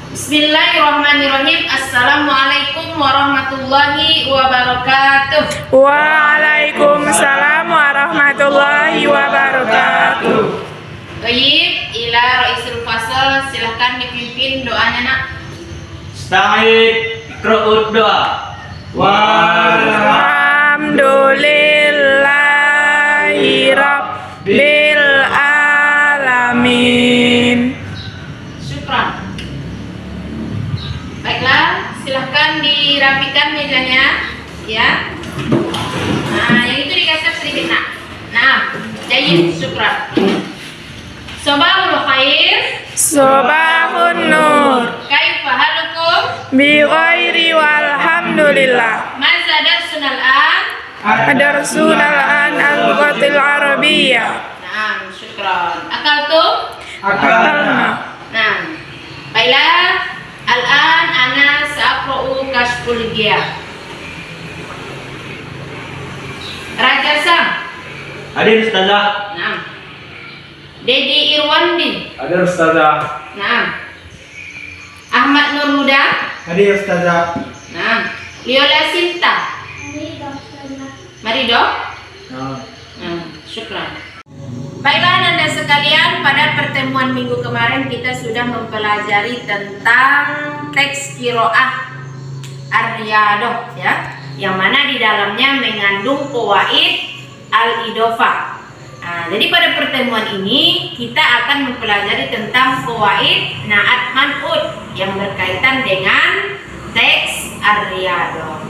Bismillahirrahmanirrahim. Assalamualaikum warahmatullahi wabarakatuh. Waalaikumsalam warahmatullahi wabarakatuh. Baik, ila Raisul Fasal, silahkan dipimpin doanya nak. Sta'id ikra'ud doa. Alhamdulillahi rabbil alamin. Syukran. Baiklah, silahkan dirapikan mejanya, ya. Nah, yang itu dikasih sedikit nak. Nah, jayid, syukran. Sobahul khair. Sobahun nur. Kaifa halukum? Bi ghairi walhamdulillah. Maza darsunal an? Adarsunal an al-lughatil arabiyyah. Nah, syukran. Akaltum? Akalna. Nah, baiklah. Al-an ana sa'aqra'u kashful giyah. Raja Sam. Hadir Ustazah. Nah. Dedi Irwandi. Hadir Ustazah. Nah. Ahmad Nur Huda. Hadir Ustazah. Nah. Liola Sinta. Marido. Nah, syukran. Baiklah Anda sekalian, pada pertemuan minggu kemarin kita sudah mempelajari tentang teks qiraah ar-riyadah, ya, yang mana di dalamnya mengandung fawaid al-idhofah. Nah, jadi pada pertemuan ini kita akan mempelajari tentang fawaid na'at man'ut yang berkaitan dengan teks ar-riyadah.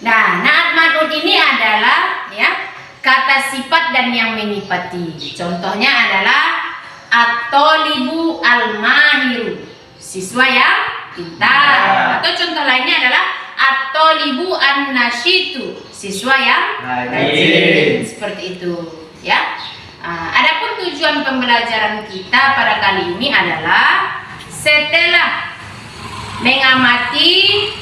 Nah, na'at man'ut ini adalah, ya, kata sifat dan yang menyifati. Contohnya adalah at-thalibu al-mahiru, siswa yang pintar. Atau contoh lainnya adalah at-thalibu an-nasyitu, siswa yang rajin. Seperti itu, ya. Adapun tujuan pembelajaran kita pada kali ini adalah setelah mengamati,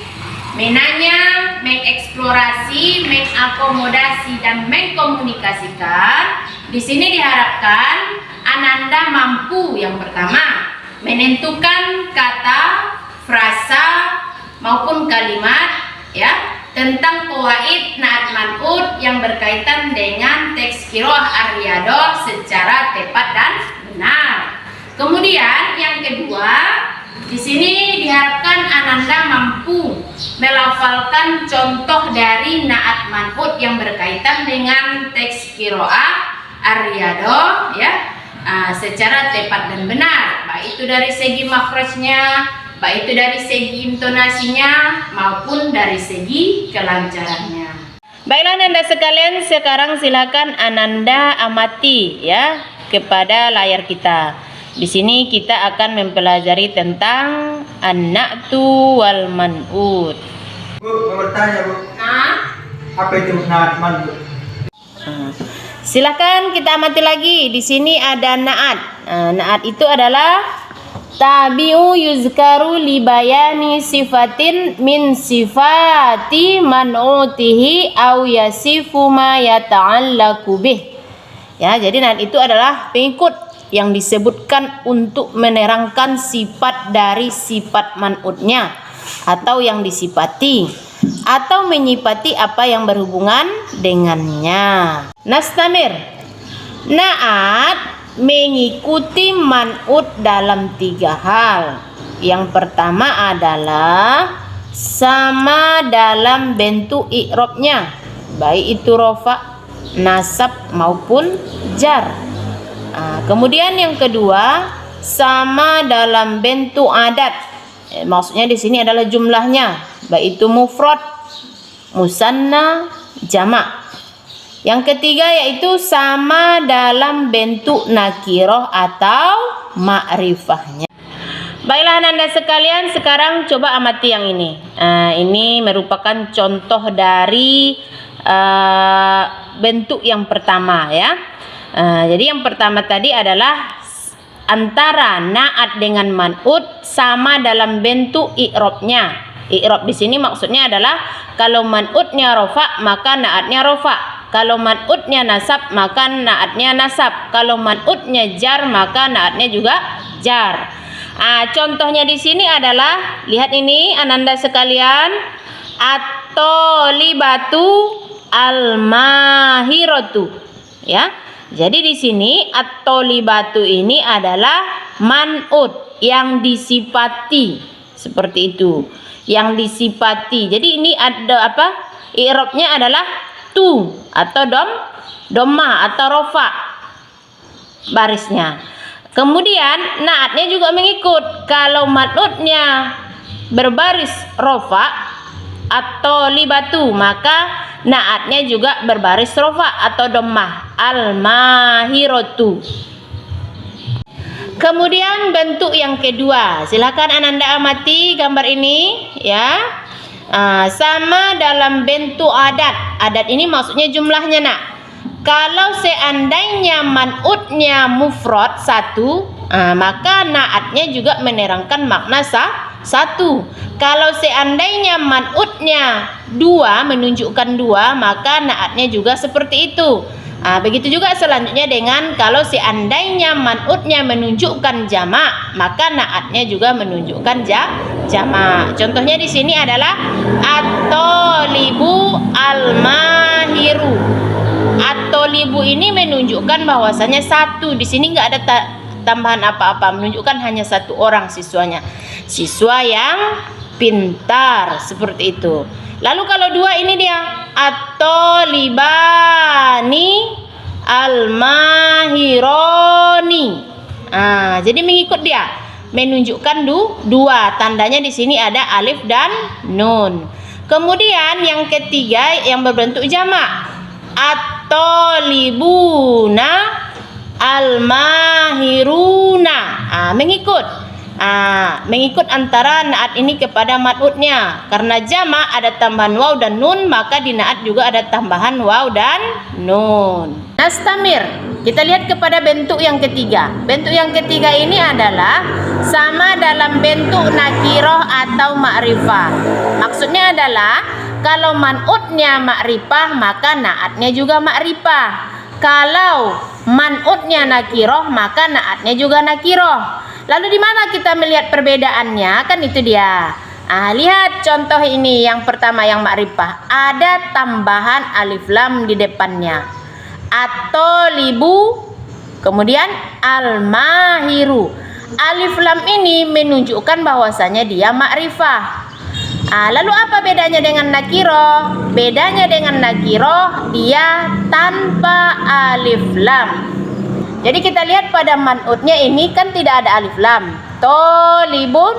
menanya, mengeksplorasi, mengakomodasi dan mengkomunikasikan. Di sini diharapkan Ananda mampu yang pertama menentukan kata, frasa maupun kalimat, ya, tentang fawaid na'at man'ut yang berkaitan dengan teks qiraah ar-riyadah secara tepat dan benar. Kemudian yang kedua, di sini diharapkan Ananda mampu melafalkan contoh dari na'at man'ut yang berkaitan dengan teks qiraah ar-riyadah, ya, secara tepat dan benar, baik itu dari segi makhrajnya, baik itu dari segi intonasinya maupun dari segi kelancarannya. Baiklah Anda sekalian, sekarang silakan Ananda amati, ya, kepada layar kita. Di sini kita akan mempelajari tentang an-na'tu wal man'ut. Bu, mau bertanya Bu. Nah, Apa itu na'at man'ut? silakan kita amati lagi. Di sini ada na'at. Na'at itu adalah tabi'u yuzkaru li bayani sifatin min sifati man'utihi aw yasifu ma yata'allaku bih. Ya, jadi na'at itu adalah pengikut yang disebutkan untuk menerangkan sifat dari sifat man'utnya atau yang disifati atau menyifati apa yang berhubungan dengannya. Nastamir. Na'at mengikuti man'ut dalam 3 hal. Yang pertama adalah sama dalam bentuk i'rabnya, baik itu rofa, nasab maupun jar. Kemudian yang kedua, sama dalam bentuk adat. Maksudnya di sini adalah jumlahnya, baik itu mufrad, musanna, jamak. Yang ketiga yaitu sama dalam bentuk nakirah atau ma'rifahnya. Baiklah Anda sekalian, sekarang coba amati yang ini. Ini merupakan contoh dari bentuk yang pertama, ya. Jadi yang pertama tadi adalah antara na'at dengan man'ut sama dalam bentuk i'rabnya. I'rab di sini maksudnya adalah kalau man'utnya rofa maka na'atnya rofa. Kalau man'utnya nasab maka na'atnya nasab. Kalau man'utnya jar maka na'atnya juga jar. Contohnya di sini adalah, lihat ini ananda sekalian, at-tolibatu al-mahiratu. Ya. Jadi di sini at-tolibatu ini adalah man'ut yang disifati. Seperti itu. Yang disifati. Jadi ini ada apa? I'rabnya adalah tu atau domma atau rofa barisnya. Kemudian naatnya juga mengikut. Kalau man'utnya berbaris rofa atau libatu, maka naatnya juga berbaris rofa atau dommah, al-mahiratu. Kemudian bentuk yang kedua, silakan ananda amati gambar ini ya. Sama dalam bentuk adat. Adat ini maksudnya jumlahnya nak. Kalau seandainya man'utnya mufrad satu, maka naatnya juga menerangkan makna satu. Kalau seandainya man'utnya dua, menunjukkan dua, maka naatnya juga seperti itu. Begitu juga selanjutnya dengan kalau seandainya man'utnya menunjukkan jamak, maka naatnya juga menunjukkan jamak. Contohnya di sini adalah at-tolibu al-mahiru. At-tolibu ini menunjukkan bahwasanya satu. Di sini nggak ada tambahan apa-apa, menunjukkan hanya satu orang siswanya. Siswa yang pintar, seperti itu. Lalu kalau dua ini dia at-tolibani al-mahironi. Jadi mengikut dia, menunjukkan dua. Tandanya di sini ada alif dan nun. Kemudian yang ketiga yang berbentuk jamak, at-tolibuna al-mahiruna. Mengikut antara naat ini kepada man'utnya. Karena jamak ada tambahan waw dan nun, maka di naat juga ada tambahan waw dan nun. Nastamir. Kita lihat kepada bentuk yang ketiga. Bentuk yang ketiga ini adalah sama dalam bentuk nakiroh atau ma'rifah. Maksudnya adalah kalau man'utnya ma'rifah, maka naatnya juga ma'rifah. Kalau man'utnya nakiroh, maka naatnya juga nakiroh. Lalu di mana kita melihat perbedaannya? Kan itu dia. Lihat contoh ini yang pertama yang ma'rifah. Ada tambahan alif lam di depannya. At-tolibu, kemudian al-mahiru. Alif lam ini menunjukkan bahwasanya dia ma'rifah. Lalu apa bedanya dengan nakiroh? Bedanya dengan nakiroh, dia tanpa alif lam. Jadi kita lihat pada man'utnya ini kan tidak ada alif lam. Tolibun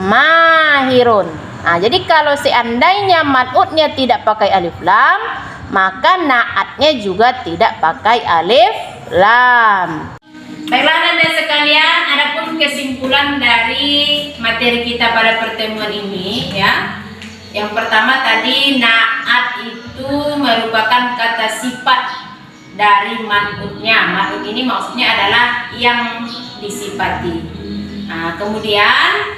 mahirun. Jadi kalau seandainya man'utnya tidak pakai alif lam, maka naatnya juga tidak pakai alif lam. Baiklah Anda sekalian, adapun kesimpulan dari materi kita pada pertemuan ini ya. Yang pertama tadi, naat itu merupakan kata sifat dari man'utnya. Man'ut ini maksudnya adalah yang disifati. Kemudian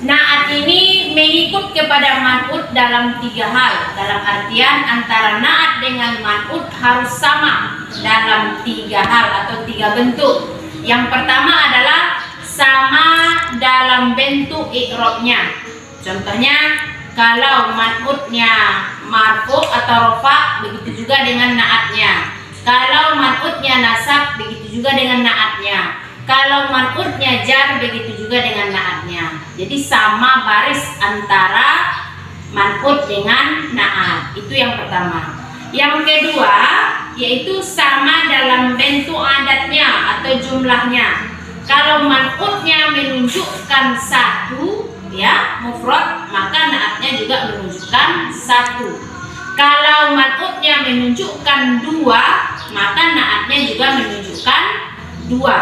naat ini mengikut kepada man'ut dalam tiga hal. Dalam artian antara naat dengan man'ut harus sama dalam tiga hal atau tiga bentuk. Yang pertama adalah sama dalam bentuk i'rabnya. Contohnya kalau man'utnya marfu atau rofa, begitu juga dengan naatnya. Kalau man'utnya nasab, begitu juga dengan naatnya. Kalau man'utnya jar, begitu juga dengan naatnya. Jadi sama baris antara man'ut dengan naat. Itu yang pertama. Yang kedua, yaitu sama dalam bentuk adatnya atau jumlahnya. Kalau man'utnya menunjukkan satu, ya, mufrad, maka naatnya juga menunjukkan satu. Kalau man'utnya menunjukkan dua, maka naatnya juga menunjukkan dua.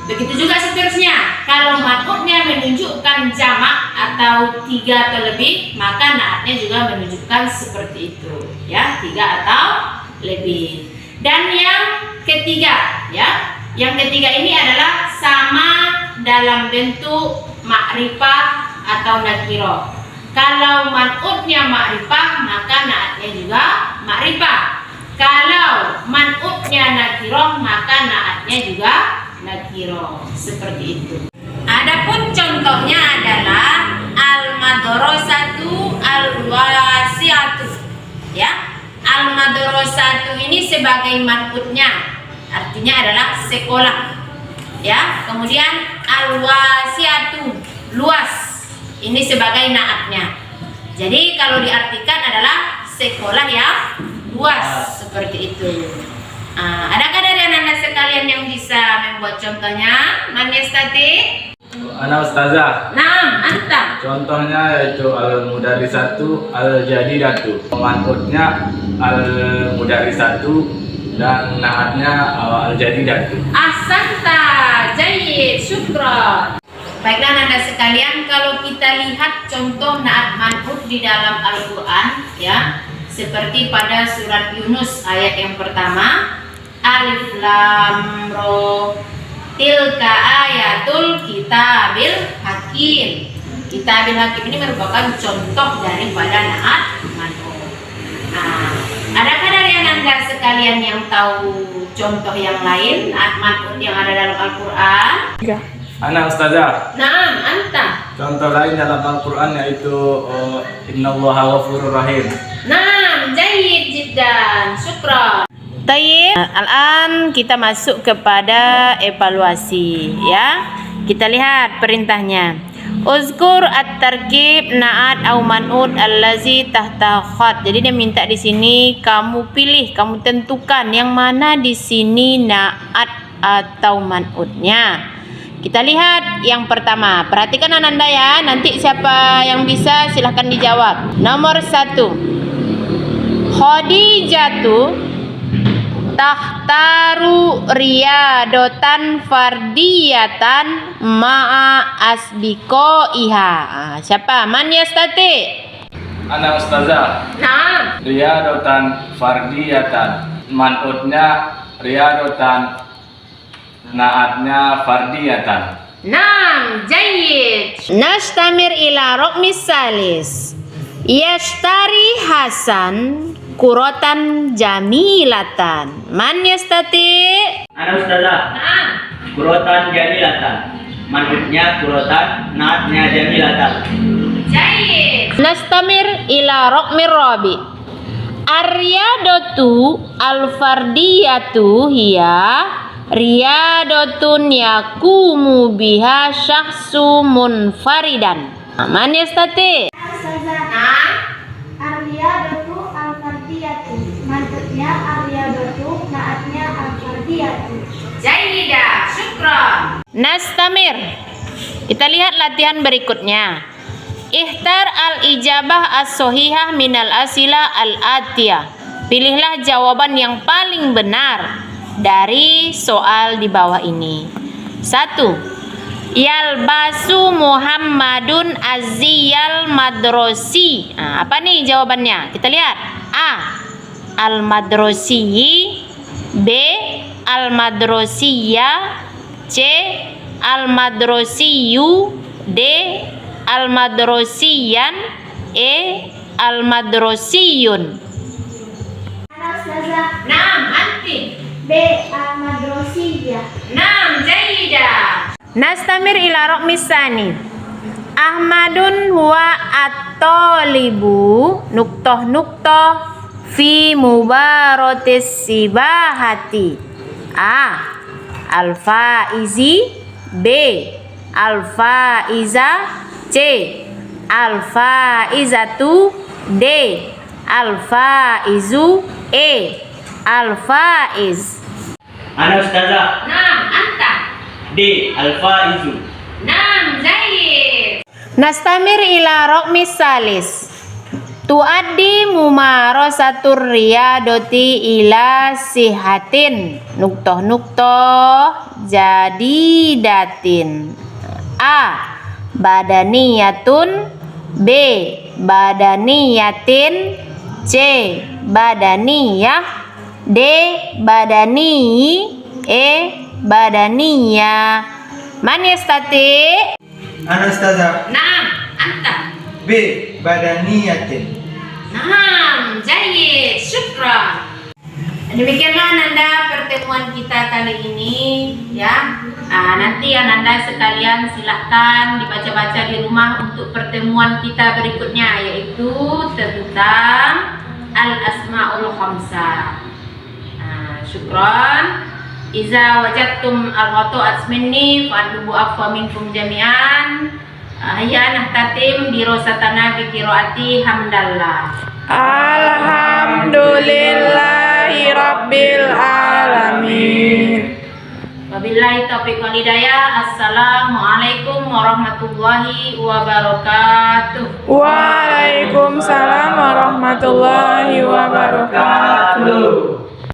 Begitu juga seterusnya. Kalau man'utnya menunjukkan jamak atau tiga atau lebih, maka naatnya juga menunjukkan seperti itu, ya, tiga atau lebih. Dan yang ketiga, ya, yang ketiga ini adalah sama dalam bentuk ma'rifah atau nakiroh. Kalau man'utnya ma'rifah, maka naatnya juga ma'rifah. Kalau man'utnya nakiroh, maka naatnya juga nakiroh. Seperti itu. Adapun contohnya adalah al-madrasatu al-wasi'atu. Ya. Al-madrasatu ini sebagai man'utnya, artinya adalah sekolah. Ya. Kemudian al-wasi'atu, luas. Ini sebagai na'atnya. Jadi kalau diartikan adalah sekolah yang luas, seperti itu. Adakah dari anak-anak sekalian yang bisa membuat contohnya? Man yastati? Ana ustazah. Naam, anta. Contohnya yaitu al-mudarrisatu al-jadidatu. Man'utnya al-mudarrisatu dan naatnya al-jadidatu. Ahsanta, jayyid, syukran. Baiklah anak-anak sekalian, kalau kita lihat contoh naat man'ut di dalam Al-Quran, ya, seperti pada surat Yunus ayat yang pertama, Alif Lam Ra, tilka ayatul kitabil hakim. Kitabil hakim ini merupakan contoh daripada naat man'ut. Adakah dari anak-anak sekalian yang tahu contoh yang lain naat man'ut yang ada dalam Al-Quran? Ana ustazah. Naam, anta. Contoh lain dalam Al-Quran yaitu innallaha ghafurur rahim. Naam, jayyid jiddan, syukran. Tayyib. Al-an kita masuk kepada evaluasi, ya. Kita lihat perintahnya. Uzkur at-tarkib na'at au man'ut allazi tahta khat. Jadi dia minta di sini kamu pilih, kamu tentukan yang mana di sini na'at atau man'utnya. Kita lihat yang pertama. Perhatikan Ananda ya. Nanti siapa yang bisa silahkan dijawab. Nomor 1. Khadijatu tahtaru riyadotan fardiyatan ma'a asbiqaiha. Siapa? Man yastati? Ana ustazah. Naam. Riyadotan fardiyatan. Man'utnya riyadotan, naatnya fardiyatan. Naam, jayyid. Nastamir ila raqmis salis. Yashtari Hasan kuratan jamilatan. Man yastati? Ana ustazah. Naam. Kurotan jamilatan. Manutnya kurotan, naatnya jamilatan. Jayyid. Nastamir ila raqmir rabi. Ar-riyadatu al-fardiyatu hiya riyadotun yakumu biha syakhsu munfaridan. Man yastati? Nah, Ar-riyadatu al-fardiyatu. Man'utnya ar-riyadatu, naatnya al-fardiyatu. jayyidah, syukran. Nastamir. Kita lihat latihan berikutnya. Ikhtar al-ijabah as-sohihah minal asila al-atiyah. Pilihlah jawaban yang paling benar dari soal di bawah ini. 1. Yalbasu Muhammadun aziyal madrosi. Apa nih jawabannya? Kita lihat. A. Al-madrosi. B. Al-madrosiyah. C. Al-madrosiyu. D. Al-madrosiyan. E. Al-madrosiyun. Ana ustazah. Naam, anti. B. Al-madrosiyah. Naam, jayyidah. Nastamir ila raqmis sani. Ahmadun huwa at-talibu nuqtoh fi mubaratis sibahati. A. Al-faizi. B. Al-faiza. C. Al-faizatu. D. Al-faizu. E. Al-faiz. Ana ustazah. Naam, anta. D. Al-faizu. Naam, jayyid. Nastamir ila raqmis salis. Tuaddi mumarasatur riyadoti ila sihatin nuqtoh jadidatin. A. Badaniyatun. B. Badaniyatin. C. Badaniyah. D. Badani. E. Badaniya. Man yastati? Ana ustazah. Naam, anta. B. Badaniyatin. Naam, jayyid, syukran. Demikianlah Ananda pertemuan kita kali ini ya. Nanti Ananda sekalian silahkan dibaca-baca di rumah untuk pertemuan kita berikutnya, yaitu tentang Al-Asma'ul Khamsah. Syukran. Iza wajadtum al-ghatu'at minni fa'adlubu afwa minkum jami'an. Hayya nahtatim dirosatana bi qiraati hamdallah. Alhamdulillahi Rabbil Alamin. Wabillahi taufiq wal hidayah. Assalamualaikum warahmatullahi wabarakatuh. Waalaikumsalam warahmatullahi wabarakatuh.